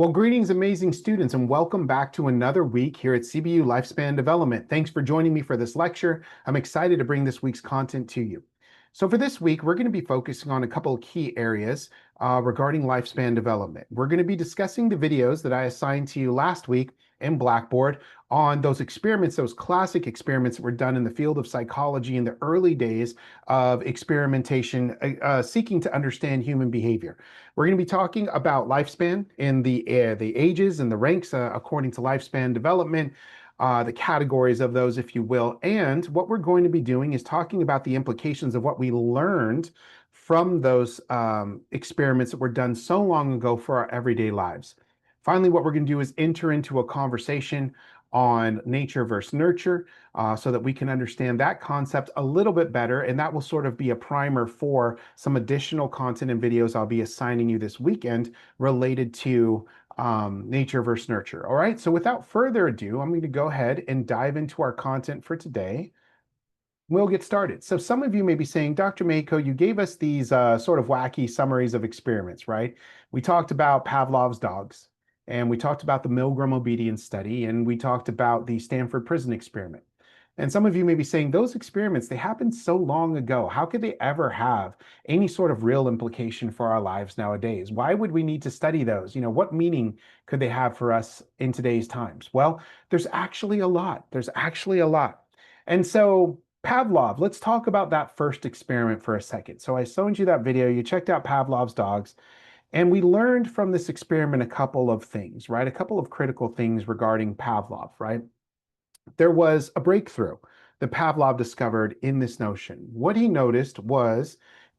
Well, greetings, amazing students, and welcome back to another week here at CBU Lifespan Development. Thanks for joining me for this lecture. I'm excited to bring this week's content to you. So for this week, we're going to be focusing on a couple of key areas regarding lifespan development. We're going to be discussing the videos that I assigned to you last week in Blackboard on those experiments, those classic experiments that were done in the field of psychology in the early days of experimentation, seeking to understand human behavior. We're going to be talking about lifespan in the ages and the ranks according to lifespan development, the categories of those, if you will. And what we're going to be doing is talking about the implications of what we learned from those experiments that were done so long ago for our everyday lives. Finally, what we're going to do is enter into a conversation on nature versus nurture so that we can understand that concept a little bit better. And that will sort of be a primer for some additional content and videos I'll be assigning you this weekend related to nature versus nurture. All right, so without further ado, I'm going to go ahead and dive into our content for today. We'll get started. So some of you may be saying, Dr. Mako, you gave us these sort of wacky summaries of experiments, right? We talked about Pavlov's dogs, and we talked about the Milgram obedience study, and we talked about the Stanford prison experiment. And some of you may be saying, those experiments, they happened so long ago. How could they ever have any sort of real implication for our lives nowadays? Why would we need to study those? What meaning could they have for us in today's times? Well, there's actually a lot. There's actually a lot. And so Pavlov, let's talk about that first experiment for a second. So I showed you that video, you checked out Pavlov's dogs, and we learned from this experiment a couple of things, right? A couple of critical things regarding Pavlov, right? There was a breakthrough that Pavlov discovered in this notion. What he noticed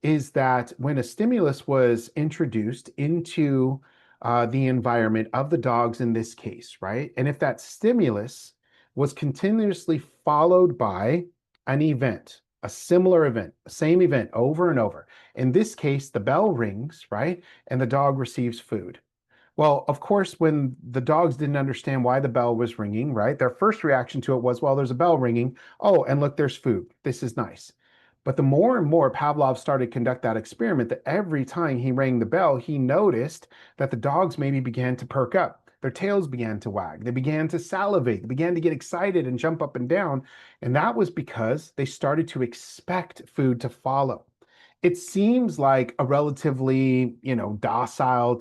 is that when a stimulus was introduced into the environment of the dogs in this case, right? And if that stimulus was continuously followed by an event, a similar event, same event over and over. In this case, the bell rings, right? And the dog receives food. Well, of course, when the dogs didn't understand why the bell was ringing, right? Their first reaction to it was, well, there's a bell ringing. Oh, and look, there's food. This is nice. But the more and more Pavlov started to conduct that experiment, that every time he rang the bell, he noticed that the dogs maybe began to perk up. Their tails began to wag. They began to salivate. They began to get excited and jump up and down. And that was because they started to expect food to follow. It seems like a relatively, docile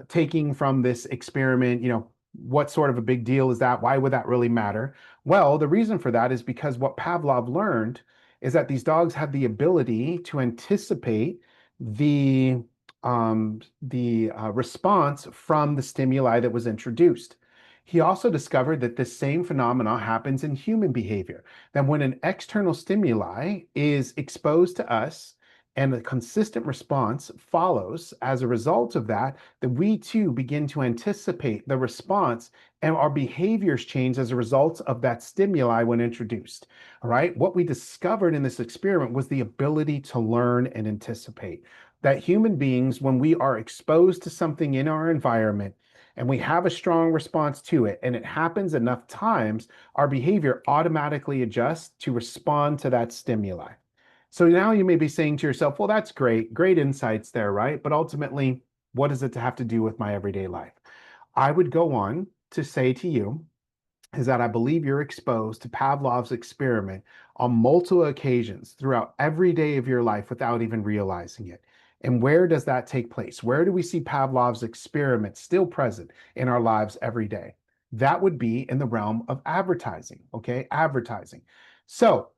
taking from this experiment. What sort of a big deal is that? Why would that really matter? Well, the reason for that is because what Pavlov learned is that these dogs have the ability to anticipate the response from the stimuli that was introduced. He also discovered that this same phenomena happens in human behavior. That when an external stimuli is exposed to us and a consistent response follows as a result of that, we too begin to anticipate the response and our behaviors change as a result of that stimuli when introduced. All right. What we discovered in this experiment was the ability to learn and anticipate. That human beings, when we are exposed to something in our environment, and we have a strong response to it, and it happens enough times, our behavior automatically adjusts to respond to that stimuli. So now you may be saying to yourself, well, that's great insights there, right? But ultimately, what does it have to do with my everyday life? I would go on to say to you is that I believe you're exposed to Pavlov's experiment on multiple occasions throughout every day of your life without even realizing it. And where does that take place? Where do we see Pavlov's experiment still present in our lives every day? That would be in the realm of advertising, okay? Advertising. So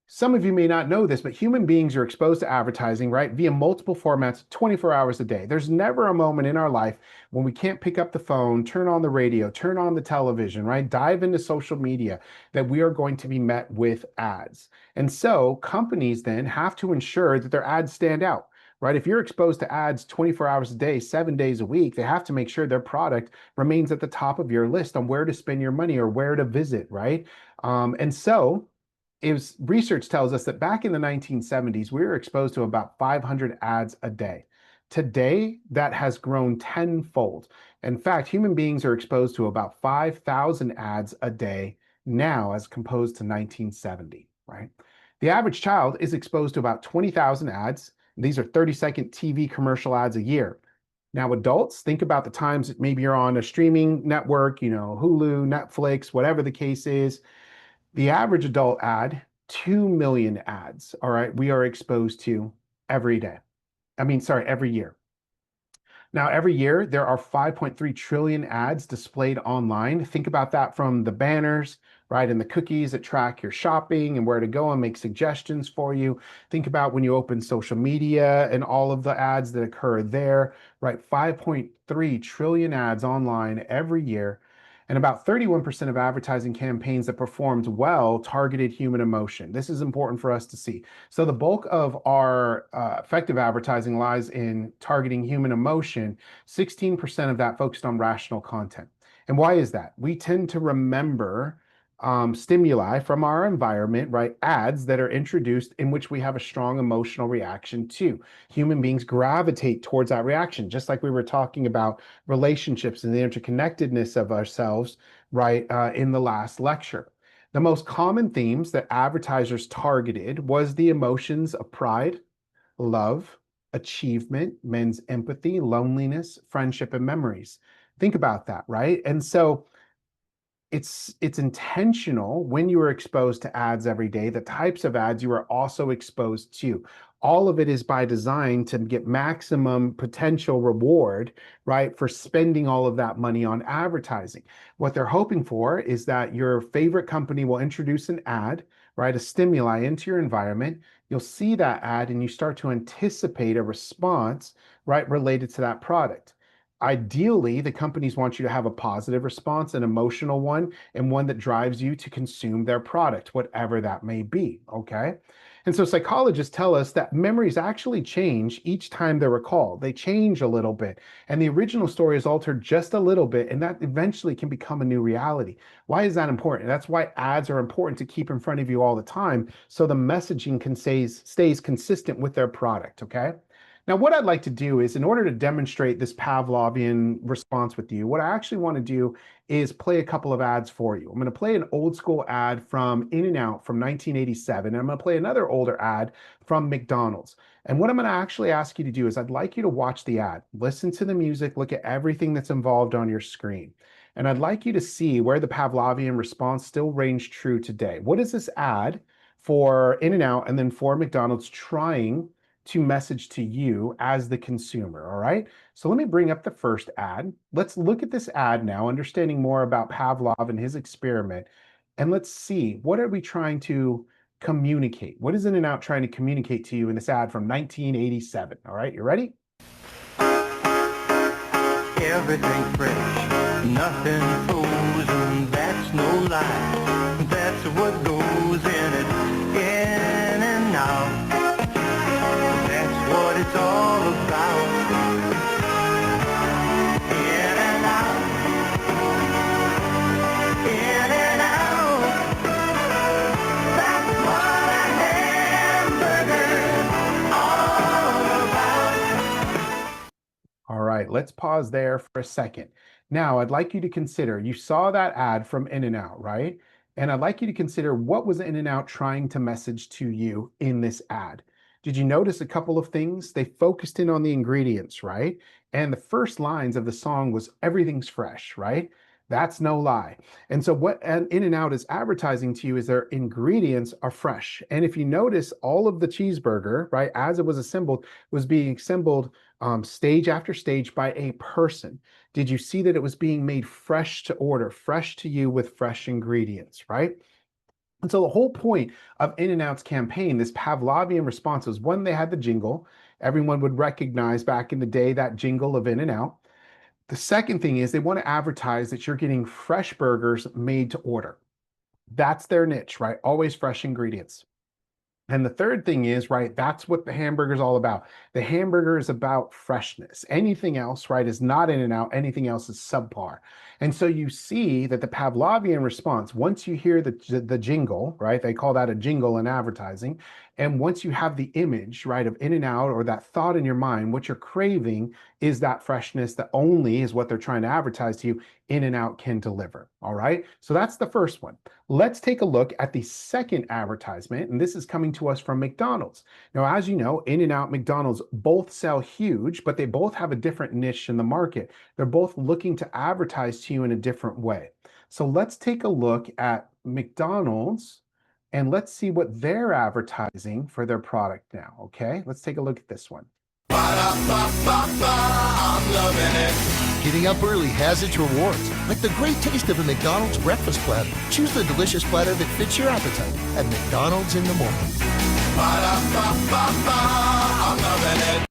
some of you may not know this, but human beings are exposed to advertising, right, via multiple formats 24 hours a day. There's never a moment in our life when we can't pick up the phone, turn on the radio, turn on the television, right, dive into social media, that we are going to be met with ads. And so companies then have to ensure that their ads stand out. Right? If you're exposed to ads 24 hours a day, 7 days a week, they have to make sure their product remains at the top of your list on where to spend your money or where to visit, right? And so research tells us that back in the 1970s, we were exposed to about 500 ads a day. Today, that has grown tenfold. In fact, human beings are exposed to about 5,000 ads a day now as opposed to 1970, right? The average child is exposed to about 20,000 ads. These are 30-second TV commercial ads a year. Now, adults, think about the times that maybe you're on a streaming network, Hulu, Netflix, whatever the case is. The average adult ad, 2 million ads, all right, we are exposed to every day. Every year. Now, every year, there are 5.3 trillion ads displayed online. Think about that, from the banners, right, and the cookies that track your shopping and where to go and make suggestions for you. Think about when you open social media and all of the ads that occur there, right? 5.3 trillion ads online every year. And about 31% of advertising campaigns that performed well targeted human emotion. This is important for us to see. So the bulk of our effective advertising lies in targeting human emotion. 16% of that focused on rational content. And why is that? We tend to remember stimuli from our environment, right? Ads that are introduced in which we have a strong emotional reaction to. Human beings gravitate towards that reaction, just like we were talking about relationships and the interconnectedness of ourselves, right, in the last lecture. The most common themes that advertisers targeted was the emotions of pride, love, achievement, men's empathy, loneliness, friendship, and memories. Think about that, right? And so it's intentional when you are exposed to ads every day, the types of ads you are also exposed to. All of it is by design to get maximum potential reward, right, for spending all of that money on advertising. What they're hoping for is that your favorite company will introduce an ad, right, a stimuli into your environment. You'll see that ad and you start to anticipate a response, right, related to that product. Ideally, the companies want you to have a positive response, an emotional one, and one that drives you to consume their product, whatever that may be, okay? And so psychologists tell us that memories actually change each time they're recalled. They change a little bit, and the original story is altered just a little bit, and that eventually can become a new reality. Why is that important? That's why ads are important to keep in front of you all the time, so the messaging stays consistent with their product, okay? Now, what I'd like to do is, in order to demonstrate this Pavlovian response with you, what I actually want to do is play a couple of ads for you. I'm going to play an old school ad from In-N-Out from 1987, and I'm going to play another older ad from McDonald's. And what I'm going to actually ask you to do is, I'd like you to watch the ad, listen to the music, look at everything that's involved on your screen. And I'd like you to see where the Pavlovian response still reigns true today. What is this ad for In-N-Out and then for McDonald's trying to message to you as the consumer, all right? So let me bring up the first ad. Let's look at this ad now, understanding more about Pavlov and his experiment, and let's see, what are we trying to communicate? What is In-N-Out trying to communicate to you in this ad from 1987? All right, you ready? Everything fresh, nothing frozen, that's no lie. That's what goes in it, in and out. That's what it's all about. In and out, in and out. That's what a hamburger's all about. All right, let's pause there for a second. Now, I'd like you to consider, you saw that ad from In-N-Out, right? And I'd like you to consider, what was In-N-Out trying to message to you in this ad? Did you notice a couple of things? They focused in on the ingredients, right? And the first lines of the song was everything's fresh, right? That's no lie. And so what In-N-Out is advertising to you is their ingredients are fresh. And if you notice, all of the cheeseburger, right, as it was assembled, was being assembled stage after stage by a person. Did you see that it was being made fresh to order, fresh to you with fresh ingredients, right? And so the whole point of In-N-Out's campaign, this Pavlovian response, was when they had the jingle, everyone would recognize back in the day that jingle of In-N-Out. The second thing is they want to advertise that you're getting fresh burgers made to order. That's their niche, right? Always fresh ingredients. And the third thing is, right, that's what the hamburger is all about. The hamburger is about freshness. Anything else, right, is not In-N-Out. Anything else is subpar. And so you see that the Pavlovian response, once you hear the jingle, right, they call that a jingle in advertising, And once you have the image, right, of In-N-Out, or that thought in your mind, what you're craving is that freshness that only is what they're trying to advertise to you In-N-Out can deliver. All right. So that's the first one. Let's take a look at the second advertisement. And this is coming to us from McDonald's. Now, as you know, In-N-Out, McDonald's both sell huge, but they both have a different niche in the market. They're both looking to advertise to you in a different way. So let's take a look at McDonald's and let's see what they're advertising for their product now. Okay, let's take a look at this one. I'm loving it. Getting up early has its rewards, like the great taste of a McDonald's breakfast platter. Choose the delicious platter that fits your appetite at McDonald's in the morning. I'm loving it.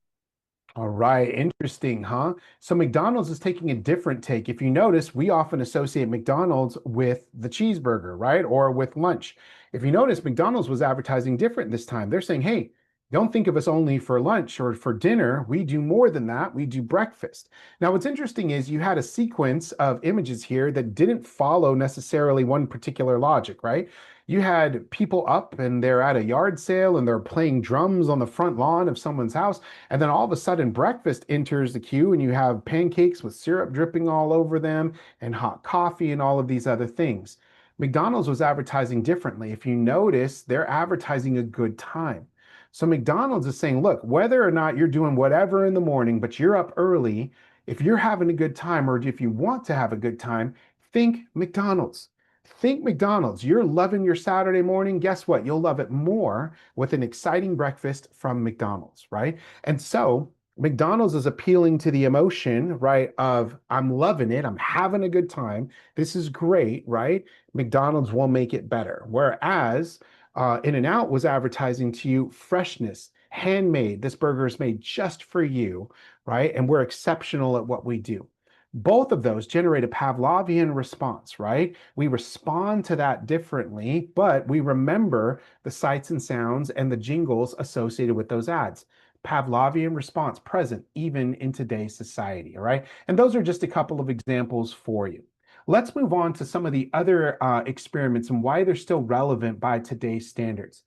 All right, interesting, huh? So McDonald's is taking a different take. If you notice, we often associate McDonald's with the cheeseburger, right? Or with lunch. If you notice, McDonald's was advertising different this time. They're saying, hey, don't think of us only for lunch or for dinner. We do more than that. We do breakfast. Now, what's interesting is you had a sequence of images here that didn't follow necessarily one particular logic, right? You had people up and they're at a yard sale and they're playing drums on the front lawn of someone's house. And then all of a sudden, breakfast enters the queue and you have pancakes with syrup dripping all over them and hot coffee and all of these other things. McDonald's was advertising differently. If you notice, they're advertising a good time. So McDonald's is saying, look, whether or not you're doing whatever in the morning, but you're up early, if you're having a good time or if you want to have a good time, think McDonald's. Think McDonald's. You're loving your Saturday morning. Guess what? You'll love it more with an exciting breakfast from McDonald's, right? And so McDonald's is appealing to the emotion, right, of I'm loving it. I'm having a good time. This is great, right? McDonald's will make it better. Whereas In-N-Out was advertising to you freshness, handmade. This burger is made just for you, right? And we're exceptional at what we do. Both of those generate a Pavlovian response, right? We respond to that differently, but we remember the sights and sounds and the jingles associated with those ads. Pavlovian response present even in today's society, all right? And those are just a couple of examples for you. Let's move on to some of the other experiments and why they're still relevant by today's standards.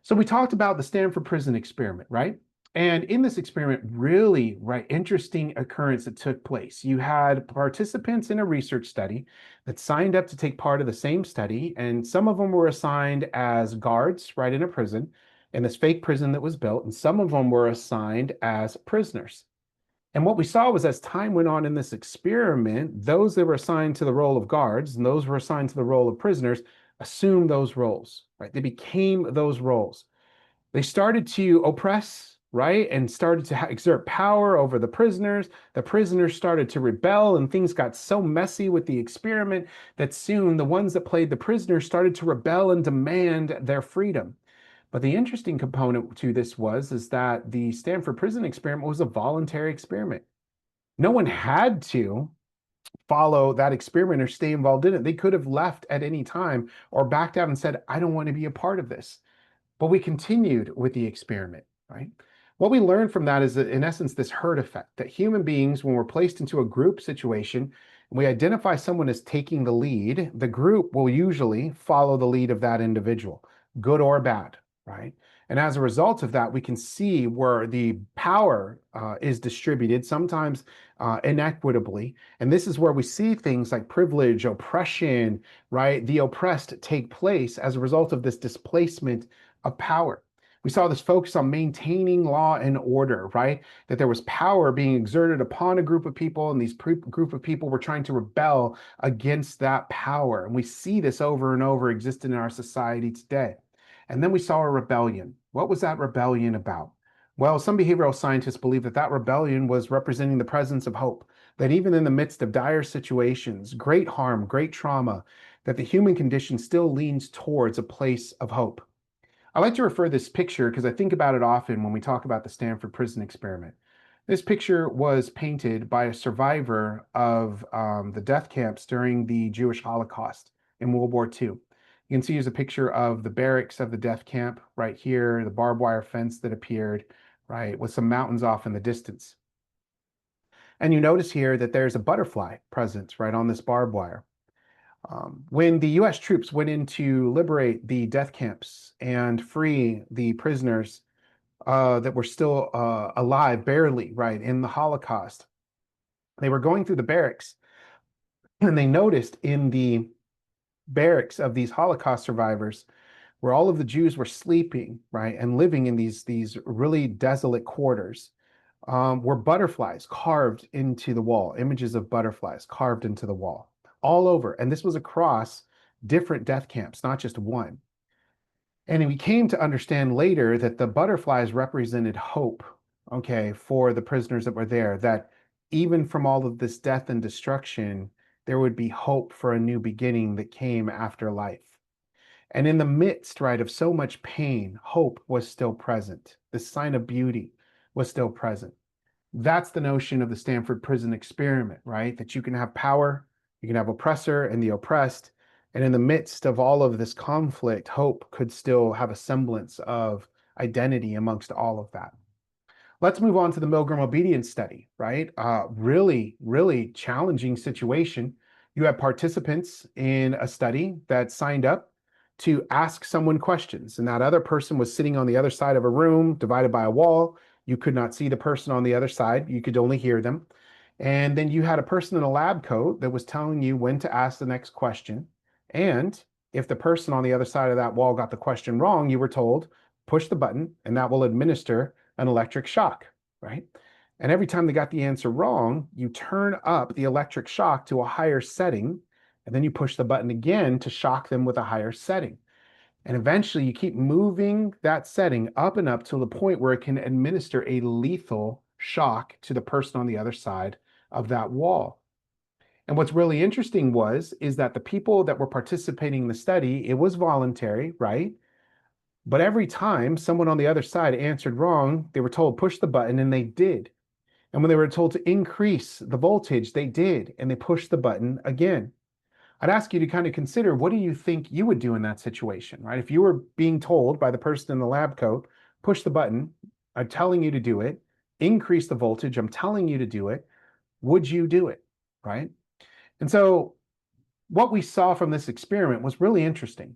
So we talked about the Stanford Prison experiment, right? And in this experiment, really, right, interesting occurrence that took place. You had participants in a research study that signed up to take part of the same study, and some of them were assigned as guards, right, in a prison, in this fake prison that was built, and some of them were assigned as prisoners. And what we saw was as time went on in this experiment, those that were assigned to the role of guards and those who were assigned to the role of prisoners assumed those roles, right? They became those roles. They started to oppress, right? And started to exert power over the prisoners. The prisoners started to rebel and things got so messy with the experiment that soon the ones that played the prisoners started to rebel and demand their freedom. But the interesting component to this is that the Stanford Prison experiment was a voluntary experiment. No one had to follow that experiment or stay involved in it. They could have left at any time or backed out and said, I don't want to be a part of this. But we continued with the experiment, right? What we learned from that is that, in essence, this herd effect, that human beings, when we're placed into a group situation, and we identify someone as taking the lead, the group will usually follow the lead of that individual, good or bad, right? And as a result of that, we can see where the power is distributed, sometimes inequitably. And this is where we see things like privilege, oppression, right? The oppressed take place as a result of this displacement of power. We saw this focus on maintaining law and order, right? That there was power being exerted upon a group of people, and these group of people were trying to rebel against that power. And we see this over and over existing in our society today. And then we saw a rebellion. What was that rebellion about? Well, some behavioral scientists believe that that rebellion was representing the presence of hope, that even in the midst of dire situations, great harm, great trauma, that the human condition still leans towards a place of hope. I like to refer this picture because I think about it often when we talk about the Stanford Prison experiment. This picture was painted by a survivor of the death camps during the Jewish Holocaust in World War II. You can see here's a picture of the barracks of the death camp right here, the barbed wire fence that appeared, right, with some mountains off in the distance. And you notice here that there's a butterfly present right on this barbed wire. When the US troops went in to liberate the death camps and free the prisoners that were still alive, barely, right, in the Holocaust, they were going through the barracks and they noticed in the barracks of these Holocaust survivors where all of the Jews were sleeping, right, and living in these really desolate quarters, were butterflies carved into the wall, images of butterflies carved into the wall all over. And this was across different death camps, not just one. And we came to understand later that the butterflies represented hope, okay, for the prisoners that were there, that even from all of this death and destruction, there would be hope for a new beginning that came after life. And in the midst, right, of so much pain, hope was still present. The sign of beauty was still present. That's the notion of the Stanford Prison Experiment, right? That you can have power, you can have oppressor and the oppressed, and in the midst of all of this conflict, hope could still have a semblance of identity amongst all of that. Let's move on to the Milgram Obedience Study, right? Really, really challenging situation. You have participants in a study that signed up to ask someone questions, and that other person was sitting on the other side of a room divided by a wall. You could not see the person on the other side, you could only hear them. And then you had a person in a lab coat that was telling you when to ask the next question. And if the person on the other side of that wall got the question wrong, you were told, push the button and that will administer an electric shock, right? And every time they got the answer wrong, you turn up the electric shock to a higher setting, and then you push the button again to shock them with a higher setting. And eventually you keep moving that setting up and up to the point where it can administer a lethal shock to the person on the other side of that wall. And what's really interesting is that the people that were participating in the study, it was voluntary, right? But every time someone on the other side answered wrong, they were told push the button, and they did. And when they were told to increase the voltage, they did, and they pushed the button again. I'd ask you to kind of consider, what do you think you would do in that situation, right? If you were being told by the person in the lab coat, push the button, I'm telling you to do it, increase the voltage, I'm telling you to do it, would you do it, right? And so what we saw from this experiment was really interesting.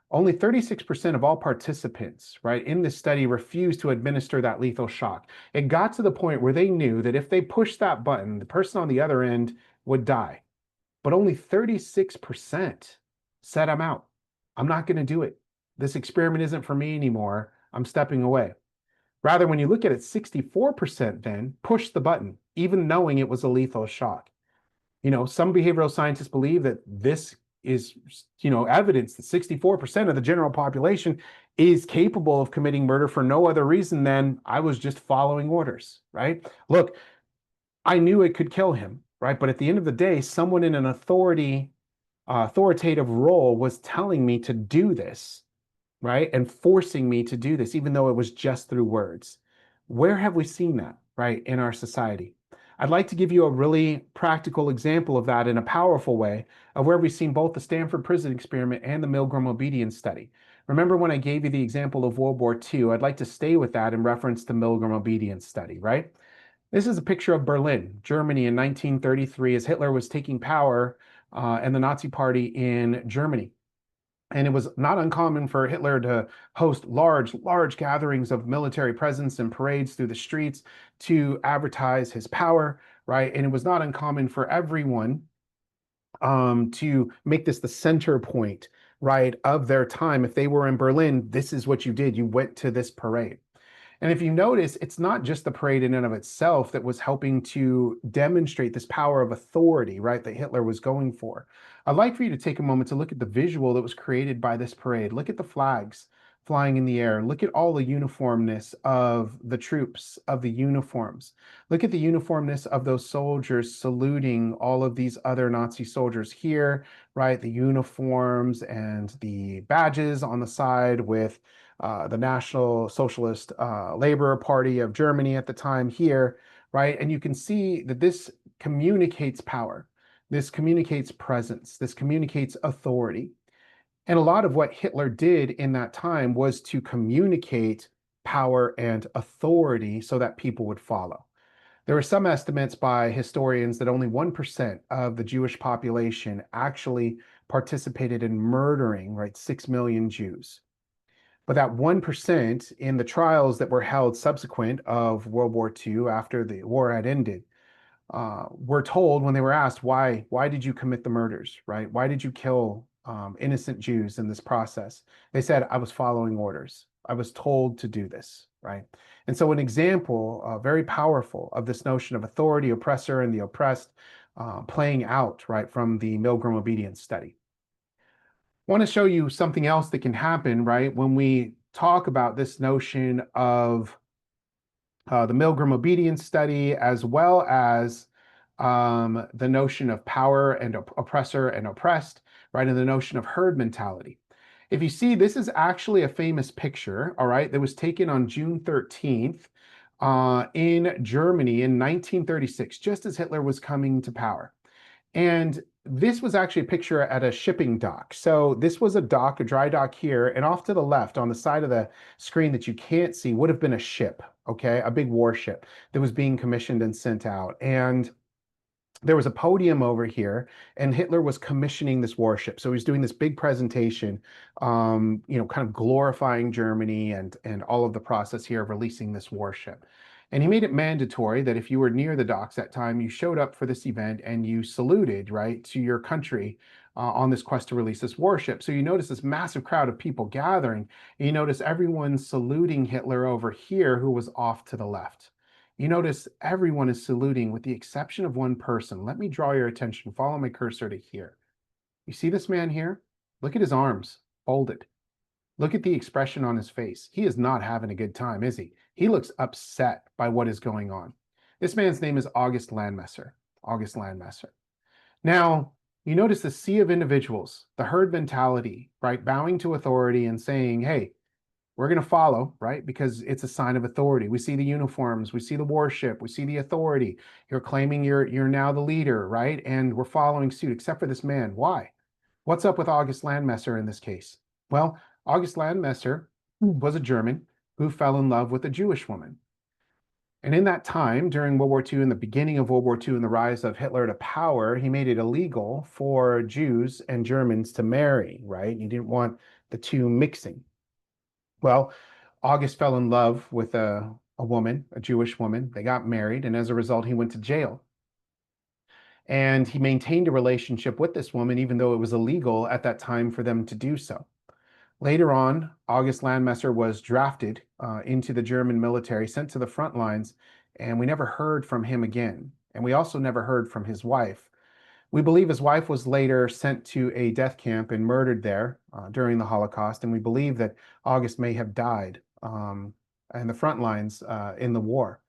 Only 36% of all participants, right, in this study refused to administer that lethal shock. It got to the point where they knew that if they pushed that button, the person on the other end would die. But only 36% said, I'm out. I'm not going to do it. This experiment isn't for me anymore. I'm stepping away. Rather, when you look at it, 64% then pushed the button, even knowing it was a lethal shock. You know, some behavioral scientists believe that this is, evidence that 64% of the general population is capable of committing murder for no other reason than I was just following orders, right? Look, I knew it could kill him, right? But at the end of the day, someone in an authoritative role was telling me to do this, right? And forcing me to do this, even though it was just through words. Where have we seen that, right, in our society? I'd like to give you a really practical example of that in a powerful way of where we've seen both the Stanford Prison Experiment and the Milgram Obedience Study. Remember when I gave you the example of World War II? I'd like to stay with that in reference to Milgram Obedience Study, right? This is a picture of Berlin, Germany in 1933 as Hitler was taking power and the Nazi Party in Germany. And it was not uncommon for Hitler to host large gatherings of military presence and parades through the streets to advertise his power, right? And it was not uncommon for everyone to make this the center point, right, of their time. If they were in Berlin, this is what you did. You went to this parade. And if you notice, it's not just the parade in and of itself that was helping to demonstrate this power of authority, right, that Hitler was going for. I'd like for you to take a moment to look at the visual that was created by this parade. Look at the flags flying in the air. Look at all the uniformness of the troops, of the uniforms. Look at the uniformness of those soldiers saluting all of these other Nazi soldiers here, right? The uniforms and the badges on the side with the National Socialist Labor Party of Germany at the time here, right? And you can see that this communicates power. This communicates presence. This communicates authority. And a lot of what Hitler did in that time was to communicate power and authority so that people would follow. There are some estimates by historians that only 1% of the Jewish population actually participated in murdering, right, 6 million Jews. But that 1% in the trials that were held subsequent of World War II, after the war had ended, were told, when they were asked, why did you commit the murders, right? Why did you kill innocent Jews in this process? They said, I was following orders. I was told to do this, right? And so an example, very powerful, of this notion of authority, oppressor, and the oppressed playing out, right, from the Milgram obedience study. I want to show you something else that can happen, right, when we talk about this notion of the Milgram obedience study, as well as the notion of power and oppressor and oppressed, right, and the notion of herd mentality. If you see, this is actually a famous picture, all right, that was taken on June 13th in Germany in 1936, just as Hitler was coming to power. And this was actually a picture at a shipping dock. So this was a dock, a dry dock here, and off to the left on the side of the screen that you can't see would have been a ship, okay, a big warship that was being commissioned and sent out. And there was a podium over here, and Hitler was commissioning this warship. So he was doing this big presentation, kind of glorifying Germany and all of the process here of releasing this warship. And he made it mandatory that if you were near the docks that time, you showed up for this event and you saluted, right, to your country on this quest to release this warship. So you notice this massive crowd of people gathering, and you notice everyone saluting Hitler over here, who was off to the left. You notice everyone is saluting with the exception of one person. Let me draw your attention. Follow my cursor to here. You see this man here? Look at his arms folded. Look at the expression on his face. He is not having a good time, is he? He looks upset by what is going on. This man's name is August Landmesser. August Landmesser. Now, you notice the sea of individuals, the herd mentality, right? Bowing to authority and saying, hey, we're going to follow, right? Because it's a sign of authority. We see the uniforms, we see the warship, we see the authority. You're claiming you're now the leader, right? And we're following suit, except for this man. Why? What's up with August Landmesser in this case? Well, August Landmesser was a German who fell in love with a Jewish woman. And in that time, during World War II, in the beginning of World War II and the rise of Hitler to power, he made it illegal for Jews and Germans to marry, right? He didn't want the two mixing. Well, August fell in love with a woman, a Jewish woman. They got married, and as a result, he went to jail. And he maintained a relationship with this woman, even though it was illegal at that time for them to do so. Later on, August Landmesser was drafted into the German military, sent to the front lines, and we never heard from him again. And we also never heard from his wife. We believe his wife was later sent to a death camp and murdered there during the Holocaust, and we believe that August may have died in the front lines in the war.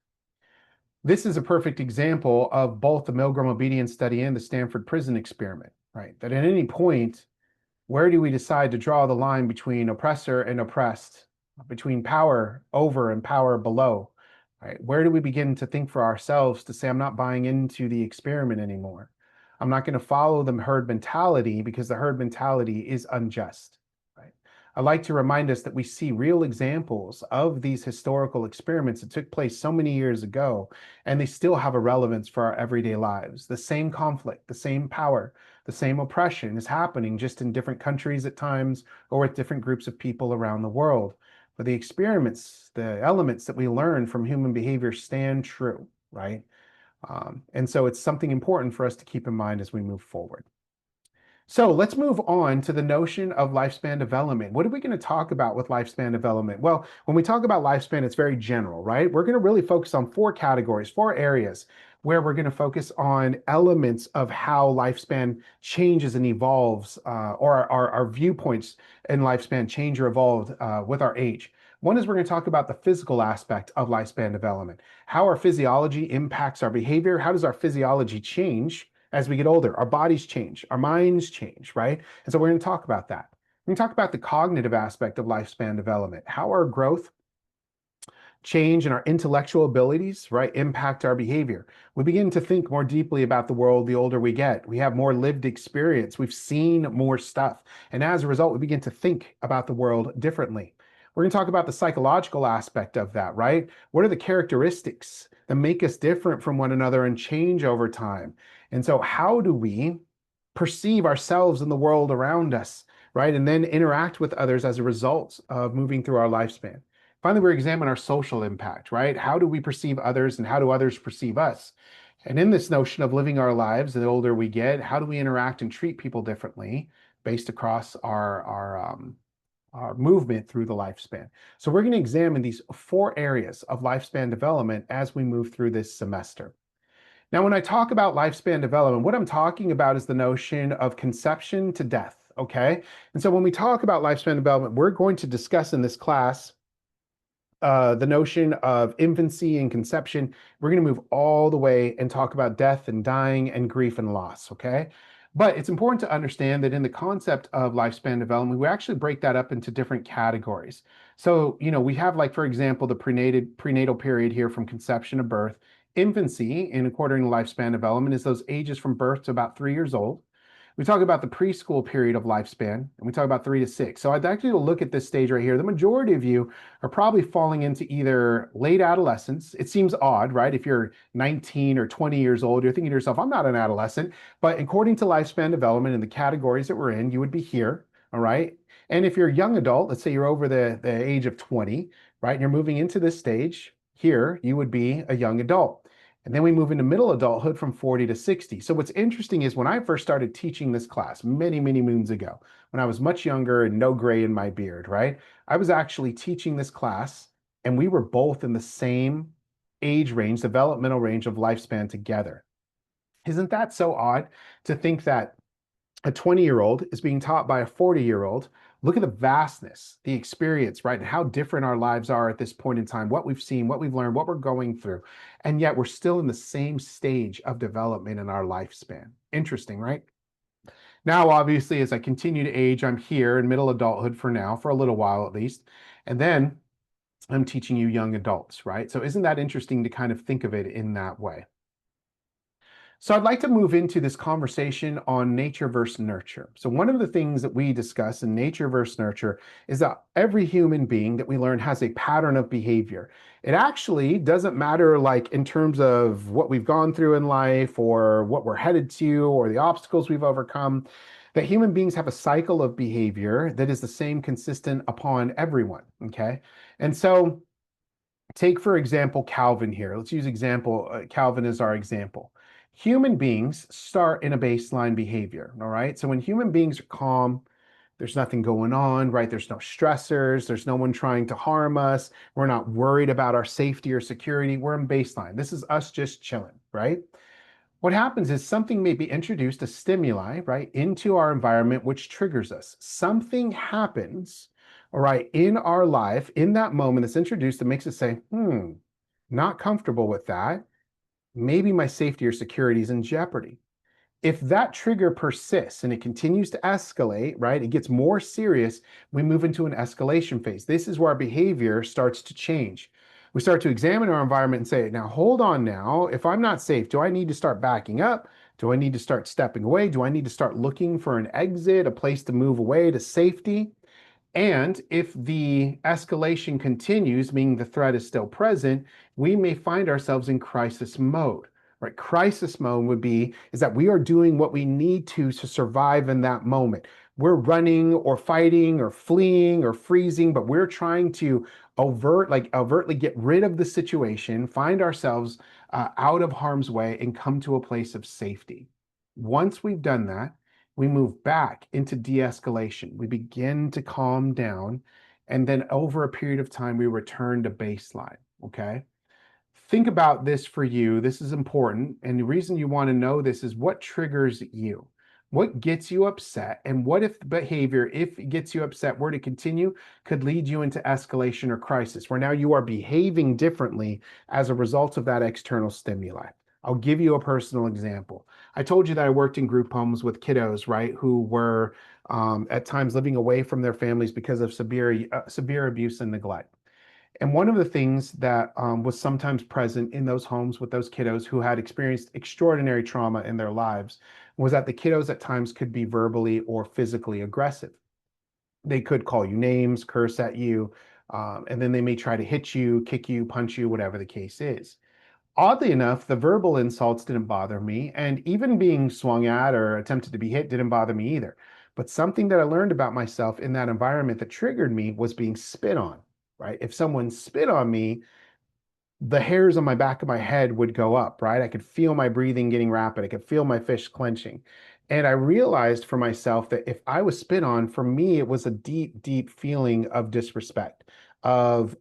This is a perfect example of both the Milgram obedience study and the Stanford prison experiment, right? That at any point, where do we decide to draw the line between oppressor and oppressed, between power over and power below, right? Where do we begin to think for ourselves to say, I'm not buying into the experiment anymore? I'm not going to follow the herd mentality because the herd mentality is unjust, right? I like to remind us that we see real examples of these historical experiments that took place so many years ago, and they still have a relevance for our everyday lives. The same conflict, the same power, the same oppression is happening just in different countries at times or with different groups of people around the world. But the experiments, the elements that we learn from human behavior stand true, right? And so it's something important for us to keep in mind as we move forward. So let's move on to the notion of lifespan development. What are we going to talk about with lifespan development? Well, when we talk about lifespan, it's very general, right? We're going to really focus on four categories, four areas where we're going to focus on elements of how lifespan changes and evolves, or our viewpoints in lifespan change or evolve with our age. One is we're going to talk about the physical aspect of lifespan development, how our physiology impacts our behavior. How does our physiology change as we get older? Our bodies change, our minds change, right? And so we're going to talk about that. We're going to talk about the cognitive aspect of lifespan development, how our growth, change, and our intellectual abilities, right, impact our behavior. We begin to think more deeply about the world the older we get. We have more lived experience. We've seen more stuff. And as a result, we begin to think about the world differently. We're going to talk about the psychological aspect of that, right? What are the characteristics that make us different from one another and change over time? And so how do we perceive ourselves and the world around us, right? And then interact with others as a result of moving through our lifespan. Finally, we examine our social impact, right? How do we perceive others and how do others perceive us? And in this notion of living our lives, the older we get, how do we interact and treat people differently based across our movement through the lifespan? So we're going to examine these 4 areas of lifespan development as we move through this semester. Now, when I talk about lifespan development, what I'm talking about is the notion of conception to death, okay? And so when we talk about lifespan development, we're going to discuss in this class the notion of infancy and conception. We're going to move all the way and talk about death and dying and grief and loss, okay? But it's important to understand that in the concept of lifespan development, we actually break that up into different categories. So, we have, like, for example, the prenatal period here from conception to birth. Infancy, in according to lifespan development, is those ages from birth to about 3 years old. We talk about the preschool period of lifespan, and we talk about 3 to 6. So I'd actually look at this stage right here. The majority of you are probably falling into either late adolescence. It seems odd, right? If you're 19 or 20 years old, you're thinking to yourself, I'm not an adolescent. But according to lifespan development and the categories that we're in, you would be here, all right? And if you're a young adult, let's say you're over the age of 20, right? And you're moving into this stage here, you would be a young adult. And then we move into middle adulthood from 40 to 60. So what's interesting is when I first started teaching this class many, many moons ago, when I was much younger and no gray in my beard, right? I was actually teaching this class and we were both in the same age range, developmental range of lifespan together. Isn't that so odd to think that a 20-year-old is being taught by a 40-year-old? Look at the vastness, the experience, right? And how different our lives are at this point in time, what we've seen, what we've learned, what we're going through. And yet we're still in the same stage of development in our lifespan. Interesting, right? Now, obviously, as I continue to age, I'm here in middle adulthood for now, for a little while at least. And then I'm teaching you young adults, right? So isn't that interesting to kind of think of it in that way? So I'd like to move into this conversation on nature versus nurture. So one of the things that we discuss in nature versus nurture is that every human being that we learn has a pattern of behavior. It actually doesn't matter, like, in terms of what we've gone through in life or what we're headed to or the obstacles we've overcome, that human beings have a cycle of behavior that is the same, consistent upon everyone, okay? And so take, for example, Calvin here. Let's use Calvin as our example. Human beings start in a baseline behavior, all right? So when human beings are calm, there's nothing going on, right? There's no stressors, there's no one trying to harm us. We're not worried about our safety or security. We're in baseline. This is us just chilling, right? What happens is something may be introduced, a stimuli, right, into our environment, which triggers us. Something happens, all right, in our life, in that moment that's introduced that makes us say, not comfortable with that. Maybe my safety or security is in jeopardy. If that trigger persists and it continues to escalate, right, it gets more serious, we move into an escalation phase. This is where our behavior starts to change. We start to examine our environment and say, now, hold on now, if I'm not safe, do I need to start backing up? Do I need to start stepping away? Do I need to start looking for an exit, a place to move away to safety? And if the escalation continues, meaning the threat is still present, we may find ourselves in crisis mode, right? Crisis mode is that we are doing what we need to survive in that moment. We're running or fighting or fleeing or freezing, but we're trying to overtly get rid of the situation, find ourselves out of harm's way and come to a place of safety. Once we've done that, we move back into de-escalation. We begin to calm down, and then over a period of time, we return to baseline, okay? Think about this for you. This is important, and the reason you want to know this is what triggers you. What gets you upset, and what if the behavior, if it gets you upset, were to continue, could lead you into escalation or crisis, where now you are behaving differently as a result of that external stimuli. I'll give you a personal example. I told you that I worked in group homes with kiddos, right, who were at times living away from their families because of severe abuse and neglect. And one of the things that was sometimes present in those homes with those kiddos who had experienced extraordinary trauma in their lives was that the kiddos at times could be verbally or physically aggressive. They could call you names, curse at you, and then they may try to hit you, kick you, punch you, whatever the case is. Oddly enough, the verbal insults didn't bother me, and even being swung at or attempted to be hit didn't bother me either. But something that I learned about myself in that environment that triggered me was being spit on, right? If someone spit on me, the hairs on my back of my head would go up, right? I could feel my breathing getting rapid. I could feel my fists clenching. And I realized for myself that if I was spit on, for me, it was a deep, deep feeling of disrespect, of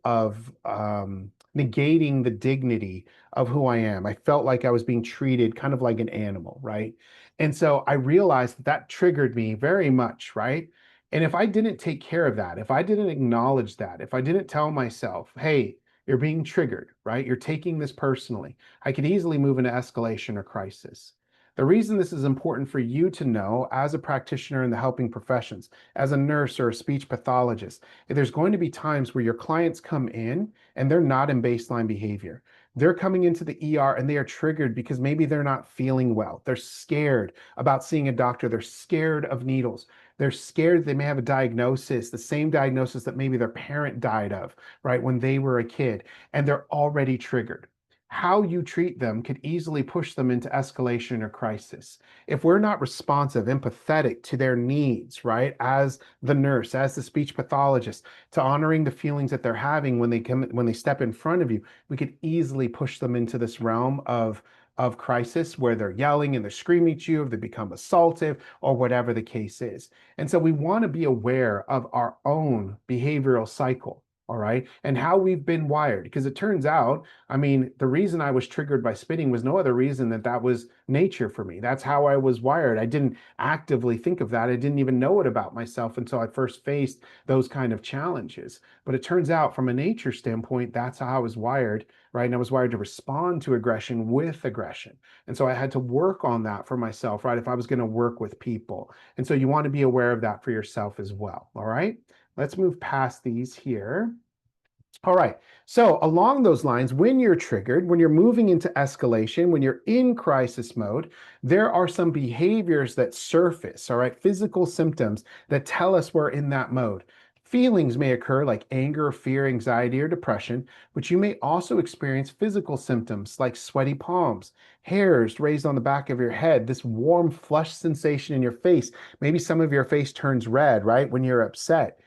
negating the dignity of who I am. I felt like I was being treated kind of like an animal, right? And so I realized that that triggered me very much, right? And if I didn't take care of that, if I didn't acknowledge that, if I didn't tell myself, hey, you're being triggered, right? You're taking this personally. I could easily move into escalation or crisis. The reason this is important for you to know as a practitioner in the helping professions, as a nurse or a speech pathologist, there's going to be times where your clients come in and they're not in baseline behavior. They're coming into the ER and they are triggered because maybe they're not feeling well. They're scared about seeing a doctor. They're scared of needles. They're scared they may have a diagnosis, the same diagnosis that maybe their parent died of, right, when they were a kid, and they're already triggered. How you treat them could easily push them into escalation or crisis. If we're not responsive, empathetic to their needs, right, as the nurse, as the speech pathologist, to honoring the feelings that they're having when they step in front of you, we could easily push them into this realm of crisis where they're yelling and they're screaming at you, if they become assaultive or whatever the case is. And so we want to be aware of our own behavioral cycle, all right, and how we've been wired. Because it turns out, I mean, the reason I was triggered by spitting was no other reason that that was nature for me. That's how I was wired. I didn't actively think of that. I didn't even know it about myself until I first faced those kind of challenges. But it turns out, from a nature standpoint, that's how I was wired, right? And I was wired to respond to aggression with aggression. And so I had to work on that for myself, right? If I was going to work with people. And so you want to be aware of that for yourself as well, all right? Let's move past these here. All right. So along those lines, when you're triggered, when you're moving into escalation, when you're in crisis mode, there are some behaviors that surface, all right, physical symptoms that tell us we're in that mode. Feelings may occur like anger, fear, anxiety, or depression, but you may also experience physical symptoms like sweaty palms, hairs raised on the back of your head, this warm, flush sensation in your face. Maybe some of your face turns red, right, when you're upset.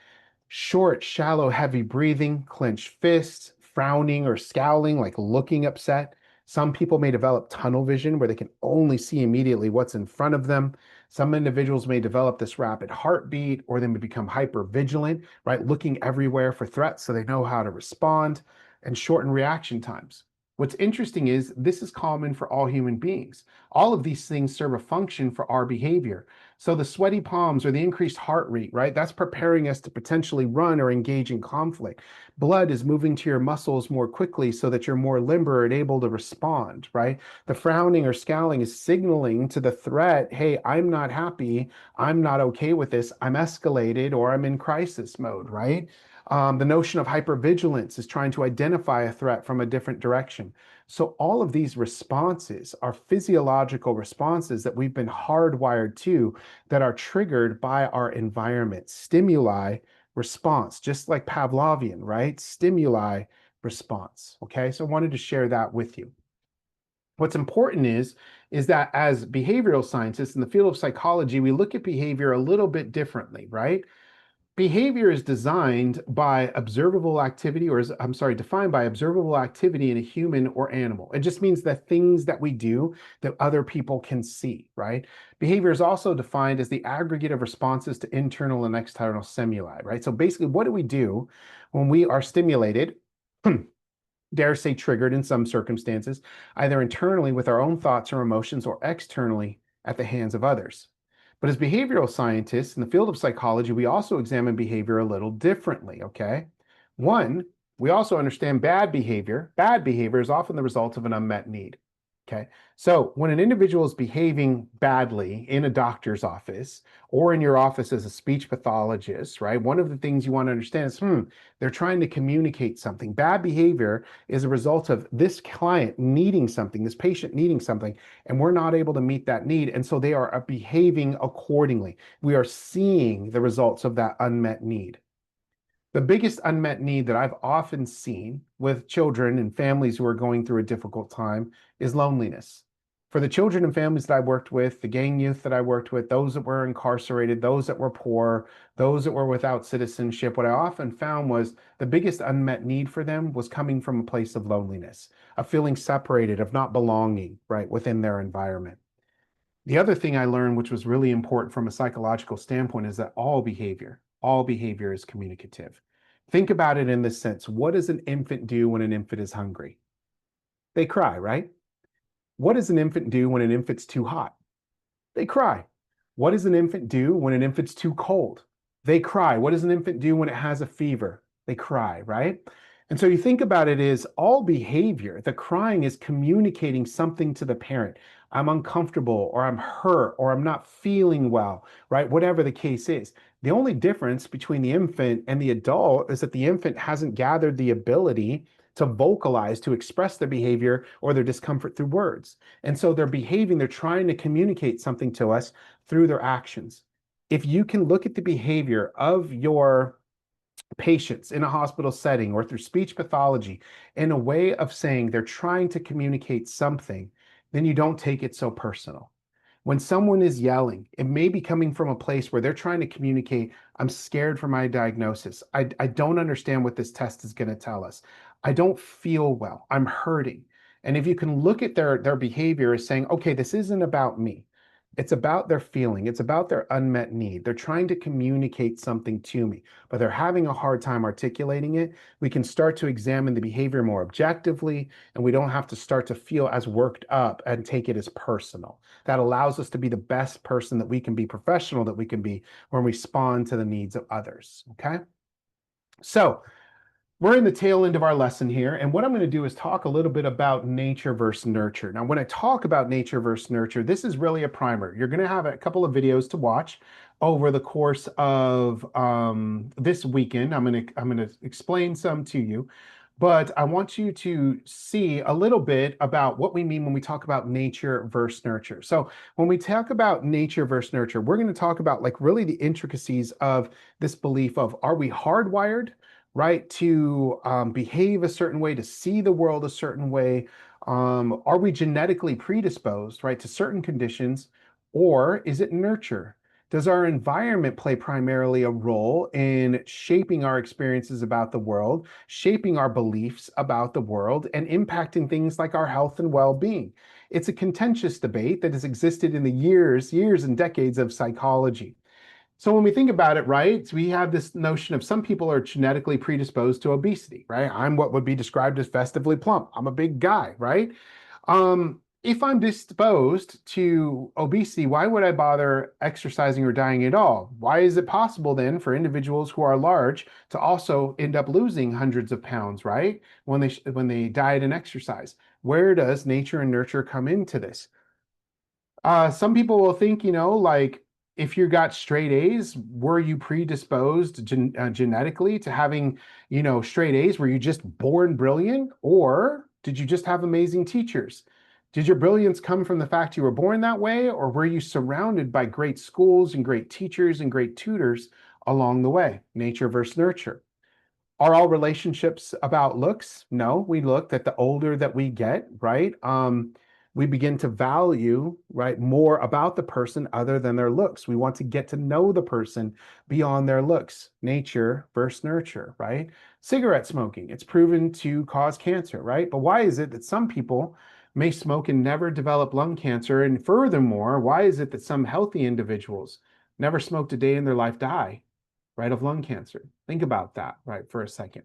Short, shallow, heavy breathing, clenched fists, frowning or scowling, like looking upset. Some people may develop tunnel vision where they can only see immediately what's in front of them. Some individuals may develop this rapid heartbeat, or they may become hyper vigilant, right? Looking everywhere for threats so they know how to respond, and shorten reaction times. What's interesting is this is common for all human beings. All of these things serve a function for our behavior. So the sweaty palms or the increased heart rate, right? That's preparing us to potentially run or engage in conflict. Blood is moving to your muscles more quickly so that you're more limber and able to respond, right? The frowning or scowling is signaling to the threat, hey, I'm not happy. I'm not okay with this. I'm escalated or I'm in crisis mode, right? The notion of hypervigilance is trying to identify a threat from a different direction. So all of these responses are physiological responses that we've been hardwired to, that are triggered by our environment. Stimuli, response, just like Pavlovian, right? Stimuli, response. Okay, so I wanted to share that with you. What's important is that as behavioral scientists in the field of psychology, we look at behavior a little bit differently, right? Behavior is designed by observable activity, or I'm sorry, defined by observable activity in a human or animal. It just means the things that we do that other people can see, right? Behavior is also defined as the aggregate of responses to internal and external stimuli, right? So basically, what do we do when we are stimulated, dare say triggered in some circumstances, either internally with our own thoughts or emotions, or externally at the hands of others? But as behavioral scientists in the field of psychology, we also examine behavior a little differently, okay? One, we also understand bad behavior. Bad behavior is often the result of an unmet need, okay? So when an individual is behaving badly in a doctor's office or in your office as a speech pathologist, right? One of the things you want to understand is, they're trying to communicate something. Bad behavior is a result of this client needing something, this patient needing something, and we're not able to meet that need. And so they are behaving accordingly. We are seeing the results of that unmet need. The biggest unmet need that I've often seen with children and families who are going through a difficult time is loneliness. For the children and families that I worked with, the gang youth that I worked with, those that were incarcerated, those that were poor, those that were without citizenship, what I often found was the biggest unmet need for them was coming from a place of loneliness, of feeling separated, of not belonging, right, within their environment. The other thing I learned, which was really important from a psychological standpoint, is that all behavior is communicative. Think about it in this sense. What does an infant do when an infant is hungry? They cry, right? What does an infant do when an infant's too hot? They cry. What does an infant do when an infant's too cold? They cry. What does an infant do when it has a fever? They cry, right? And so you think about it is all behavior. The crying is communicating something to the parent. I'm uncomfortable, or I'm hurt, or I'm not feeling well, right? Whatever the case is. The only difference between the infant and the adult is that the infant hasn't gathered the ability to vocalize, to express their behavior or their discomfort through words. And so they're behaving, they're trying to communicate something to us through their actions. If you can look at the behavior of your patients in a hospital setting or through speech pathology in a way of saying they're trying to communicate something, then you don't take it so personal. When someone is yelling, it may be coming from a place where they're trying to communicate, I'm scared for my diagnosis. I don't understand what this test is going to tell us. I don't feel well. I'm hurting. And if you can look at their behavior as saying, okay, this isn't about me. It's about their feeling. It's about their unmet need. They're trying to communicate something to me, but they're having a hard time articulating it. We can start to examine the behavior more objectively, and we don't have to start to feel as worked up and take it as personal. That allows us to be the best person that we can be, professional that we can be, when we respond to the needs of others. Okay. So we're in the tail end of our lesson here, and what I'm going to do is talk a little bit about nature versus nurture. Now, when I talk about nature versus nurture, this is really a primer. You're going to have a couple of videos to watch over the course of this weekend. I'm going to explain some to you, but I want you to see a little bit about what we mean when we talk about nature versus nurture. So when we talk about nature versus nurture, we're going to talk about like really the intricacies of this belief of, are we hardwired, right, to behave a certain way, to see the world a certain way? Are we genetically predisposed, right, to certain conditions, or is it nurture? Does our environment play primarily a role in shaping our experiences about the world, shaping our beliefs about the world, and impacting things like our health and well-being? It's a contentious debate that has existed in the years and decades of psychology. So when we think about it, right, we have this notion of some people are genetically predisposed to obesity, right? I'm what would be described as festively plump. I'm a big guy, right? If I'm disposed to obesity, why would I bother exercising or dieting at all? Why is it possible then for individuals who are large to also end up losing hundreds of pounds, right? When they diet and exercise? Where does nature and nurture come into this? Some people will think, like, if you got straight A's, were you predisposed genetically to having, straight A's? Were you just born brilliant, or did you just have amazing teachers? Did your brilliance come from the fact you were born that way, or were you surrounded by great schools and great teachers and great tutors along the way? Nature versus nurture. Are all relationships about looks? No, we look that the older that we get, right? We begin to value, right, more about the person other than their looks. We want to get to know the person beyond their looks. Nature versus nurture, right? Cigarette smoking, it's proven to cause cancer, right? But why is it that some people may smoke and never develop lung cancer? And furthermore, why is it that some healthy individuals never smoked a day in their life die, right, of lung cancer? Think about that, right, for a second.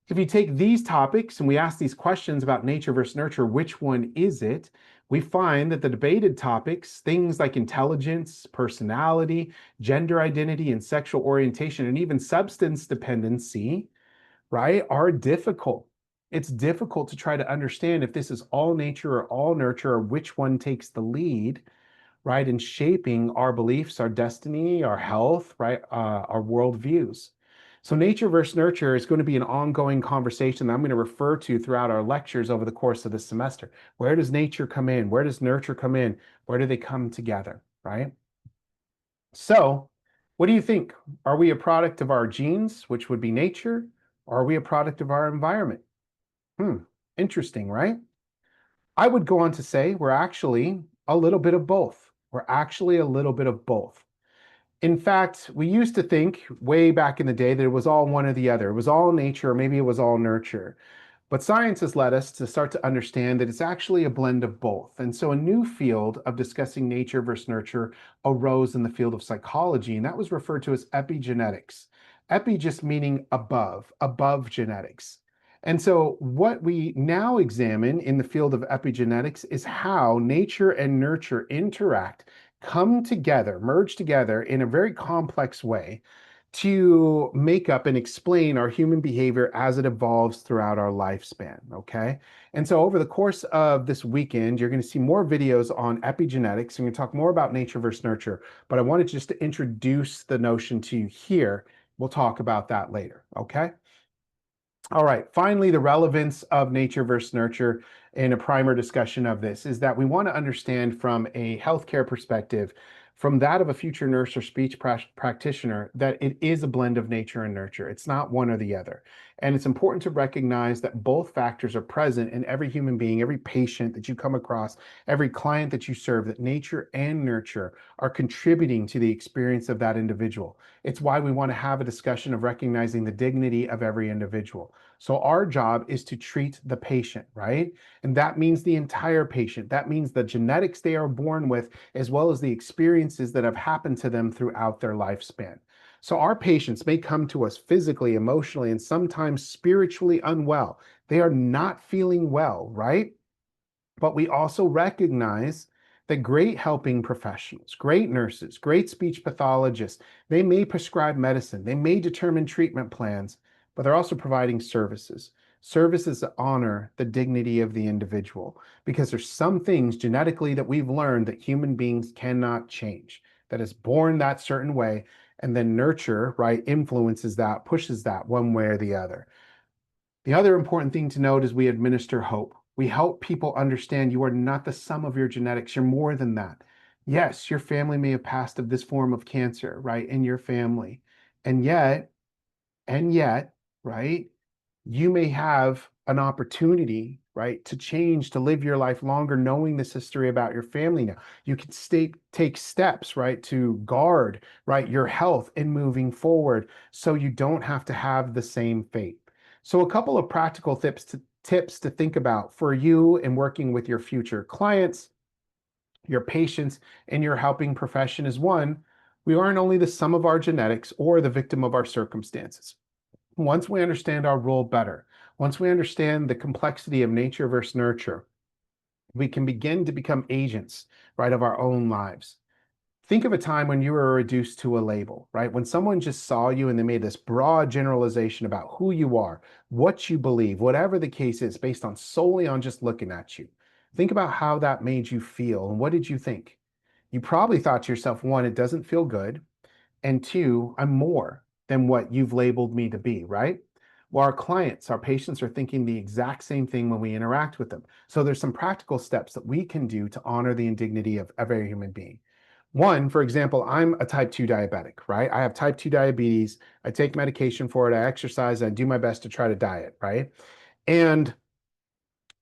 If you take these topics and we ask these questions about nature versus nurture, which one is it? We find that the debated topics, things like intelligence, personality, gender identity, and sexual orientation, and even substance dependency, right, are difficult. It's difficult to try to understand if this is all nature or all nurture, or which one takes the lead, right, in shaping our beliefs, our destiny, our health, right, our worldviews. So nature versus nurture is going to be an ongoing conversation that I'm going to refer to throughout our lectures over the course of this semester. Where does nature come in? Where does nurture come in? Where do they come together, right? So What do you think? Are we a product of our genes, which would be nature? Or are we a product of our environment? Interesting, right? I would go on to say we're actually a little bit of both. We're actually a little bit of both. In fact, we used to think way back in the day that it was all one or the other. It was all nature, or maybe it was all nurture. But science has led us to start to understand that it's actually a blend of both. And so a new field of discussing nature versus nurture arose in the field of psychology, and that was referred to as epigenetics. Epi just meaning above genetics. And so what we now examine in the field of epigenetics is how nature and nurture interact, come together, merge together in a very complex way to make up and explain our human behavior as it evolves throughout our lifespan, okay? And so over the course of this weekend, you're gonna see more videos on epigenetics. I'm gonna talk more about nature versus nurture, but I wanted just to introduce the notion to you here. We'll talk about that later, okay? All right, finally, the relevance of nature versus nurture in a primer discussion of this is that we want to understand from a healthcare perspective, from that of a future nurse or speech practitioner, that it is a blend of nature and nurture. It's not one or the other. And it's important to recognize that both factors are present in every human being, every patient that you come across, every client that you serve, that nature and nurture are contributing to the experience of that individual. It's why we want to have a discussion of recognizing the dignity of every individual. So our job is to treat the patient, right? And that means the entire patient. That means the genetics they are born with, as well as the experiences that have happened to them throughout their lifespan. So our patients may come to us physically, emotionally, and sometimes spiritually unwell. They are not feeling well, right? But we also recognize that great helping professionals, great nurses, great speech pathologists, they may prescribe medicine, they may determine treatment plans, but they're also providing services. Services that honor the dignity of the individual, because there's some things genetically that we've learned that human beings cannot change, that is born that certain way, and then nurture, right, influences that, pushes that one way or the other. The other important thing to note is we administer hope. We help people understand you are not the sum of your genetics. You're more than that. Yes, your family may have passed of this form of cancer, right, in your family. And yet, right, you may have an opportunity, right, to change, to live your life longer, knowing this history about your family now. You can take steps, right, to guard, right, your health in moving forward so you don't have to have the same fate. So a couple of practical tips to think about for you in working with your future clients, your patients, and your helping profession is one, we aren't only the sum of our genetics or the victim of our circumstances. Once we understand our role better, once we understand the complexity of nature versus nurture, we can begin to become agents, right, of our own lives. Think of a time when you were reduced to a label, right? When someone just saw you and they made this broad generalization about who you are, what you believe, whatever the case is, based on solely on just looking at you. Think about how that made you feel and what did you think? You probably thought to yourself, one, it doesn't feel good, and two, I'm more than what you've labeled me to be, right? Well, our clients, our patients are thinking the exact same thing when we interact with them. So there's some practical steps that we can do to honor the indignity of every human being. One, for example, I'm a type 2 diabetic, right? I have type 2 diabetes. I take medication for it. I exercise. I do my best to try to diet, right? And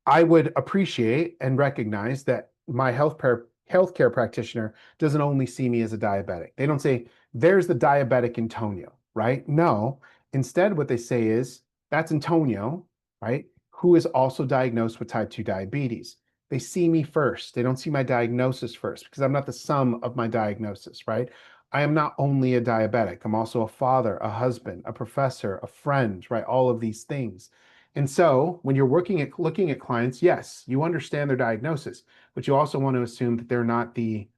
I would appreciate and recognize that my healthcare practitioner doesn't only see me as a diabetic. They don't say, there's the diabetic Antonio, right? No. Instead, what they say is, that's Antonio, right? Who is also diagnosed with type 2 diabetes. They see me first. They don't see my diagnosis first because I'm not the sum of my diagnosis, right? I am not only a diabetic. I'm also a father, a husband, a professor, a friend, right? All of these things. And so when you're looking at clients, yes, you understand their diagnosis, but you also want to assume that they're not the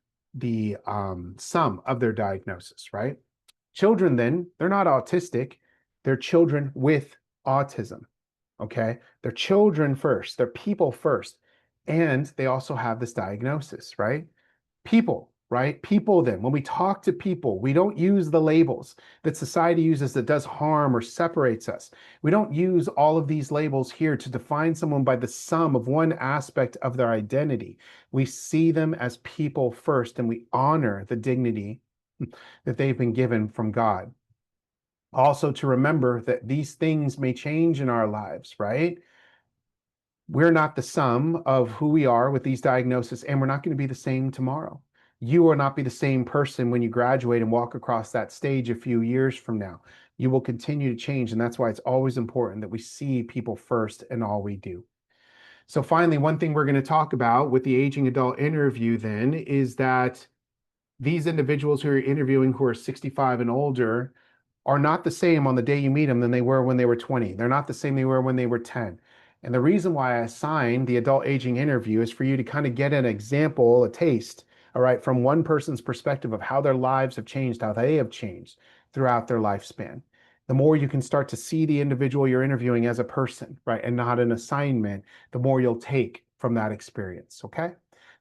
sum of their diagnosis, right? Children then, they're not autistic. They're children with autism, okay? They're children first. They're people first. And they also have this diagnosis, right? People, right? People then, when we talk to people, we don't use the labels that society uses that does harm or separates us. We don't use all of these labels here to define someone by the sum of one aspect of their identity. We see them as people first, and we honor the dignity that they've been given from God. Also, to remember that these things may change in our lives, right? We're not the sum of who we are with these diagnoses, and we're not going to be the same tomorrow. You will not be the same person when you graduate and walk across that stage a few years from now. You will continue to change, and that's why it's always important that we see people first in all we do. So finally, one thing we're going to talk about with the aging adult interview then is that these individuals who are interviewing who are 65 and older are not the same on the day you meet them than they were when they were 20. They're not the same they were when they were 10. And the reason why I assigned the adult aging interview is for you to kind of get an example, a taste, all right, from one person's perspective of how their lives have changed, how they have changed throughout their lifespan. The more you can start to see the individual you're interviewing as a person, right, and not an assignment, the more you'll take from that experience, okay?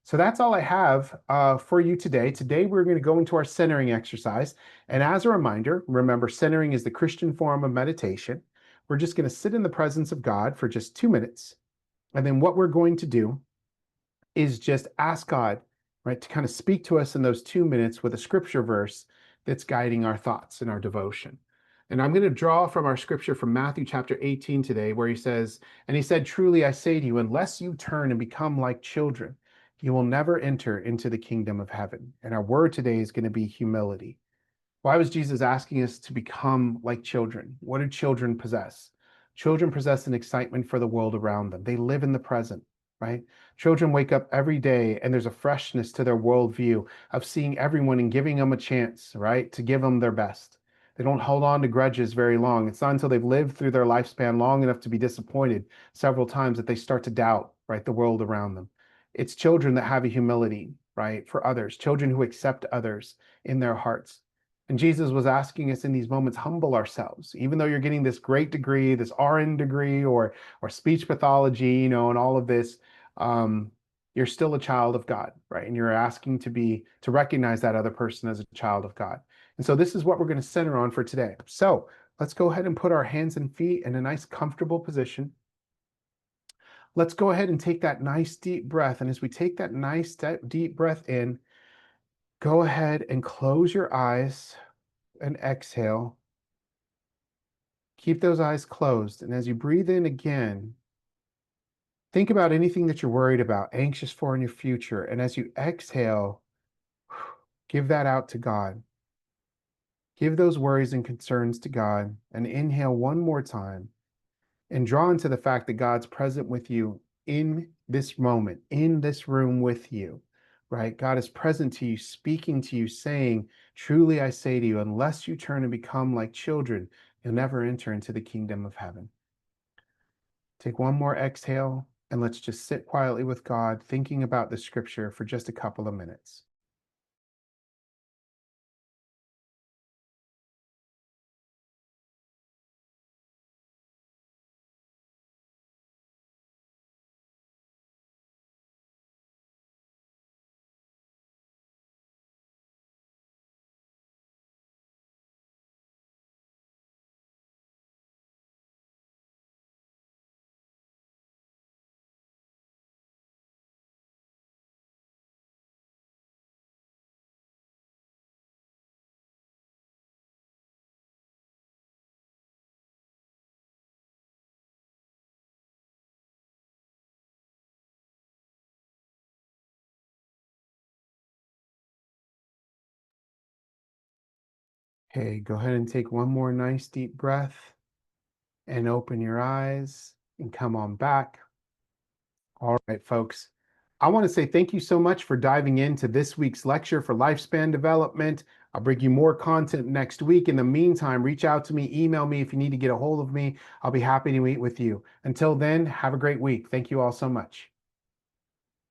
So that's all I have for you today. Today, we're going to go into our centering exercise. And as a reminder, remember, centering is the Christian form of meditation. We're just going to sit in the presence of God for just 2 minutes. And then what we're going to do is just ask God, right, to kind of speak to us in those 2 minutes with a scripture verse that's guiding our thoughts and our devotion. And I'm going to draw from our scripture from Matthew chapter 18 today, where he says, "And he said, truly I say to you, unless you turn and become like children, you will never enter into the kingdom of heaven." And our word today is going to be humility. Why was Jesus asking us to become like children? What do children possess? Children possess an excitement for the world around them. They live in the present, right? Children wake up every day and there's a freshness to their worldview of seeing everyone and giving them a chance, right, to give them their best. They don't hold on to grudges very long. It's not until they've lived through their lifespan long enough to be disappointed several times that they start to doubt, right, the world around them. It's children that have a humility, right, for others, children who accept others in their hearts. And Jesus was asking us in these moments, humble ourselves. Even though you're getting this great degree, this RN degree or speech pathology, and all of this, you're still a child of God, right? And you're asking to recognize that other person as a child of God. And so this is what we're going to center on for today. So let's go ahead and put our hands and feet in a nice comfortable position. Let's go ahead and take that nice deep breath. And as we take that nice deep breath in, go ahead and close your eyes and exhale. Keep those eyes closed. And as you breathe in again, think about anything that you're worried about, anxious for in your future. And as you exhale, give that out to God. Give those worries and concerns to God, and inhale one more time. And draw into the fact that God's present with you in this moment, in this room with you, right? God is present to you, speaking to you, saying, truly I say to you, unless you turn and become like children, you'll never enter into the kingdom of heaven. Take one more exhale, and let's just sit quietly with God, thinking about the scripture for just a couple of minutes. Okay, go ahead and take one more nice deep breath and open your eyes and come on back. All right, folks. I want to say thank you so much for diving into this week's lecture for lifespan development. I'll bring you more content next week. In the meantime, reach out to me, email me if you need to get a hold of me. I'll be happy to meet with you. Until then, have a great week. Thank you all so much.